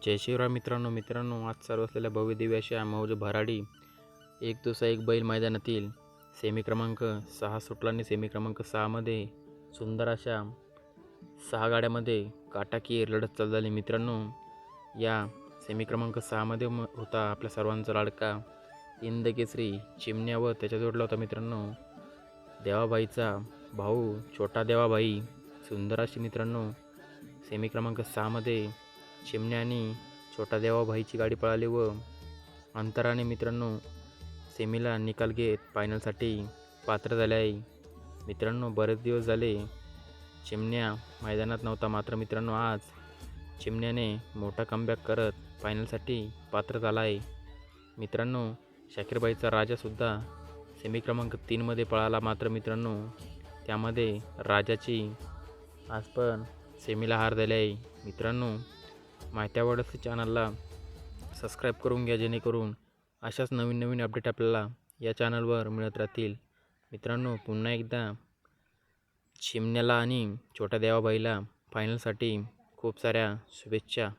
जय शिवराम मित्रांनो आज चालू असलेल्या भव्य दिव्य अशा मौज भराडी एक दुसरा एक बैल मैदानातील सेमी क्रमांक 6 सुटला आणि सेमी क्रमांक 6मध्ये सुंदर अशा 6 गाड्यामध्ये काटाकीर लढत चालू झाली मित्रांनो। या सेमी क्रमांक 6मध्ये होता आपल्या सर्वांचा लाडका हिंद केसरी चिमण्या व त्याच्या जोडला होता मित्रांनो देवाबाईचा भाऊ छोटा देवाबाई। सुंदर अशी मित्रांनो सेमी क्रमांक 6मध्ये चिमण्या आणि छोटा देवाबाईची गाडी पळाली व अंतराने मित्रांनो सेमीला निकाल घेत फायनलसाठी पात्र झाले आहे मित्रांनो। बरेच दिवस झाले चिमण्या मैदानात नव्हता, मात्र मित्रांनो आज चिमण्याने मोठा कमबॅक करत फायनलसाठी पात्र झाला आहे मित्रांनो। शाकीरबाईचा राजासुद्धा सेमी क्रमांक 3मध्ये पळाला, मात्र मित्रांनो त्यामध्ये राजाची आज पण सेमीला हार झाली आहे मित्रांनो। माहिती आवडल्यास चॅनलला सबस्क्राईब करून घ्या, जेणेकरून अशाच नवीन अपडेट आपल्याला या चॅनलवर मिळत राहतील मित्रांनो। पुन्हा एकदा चिमण्याला आणि छोट्या देवाबाईला फायनलसाठी खूप साऱ्या शुभेच्छा।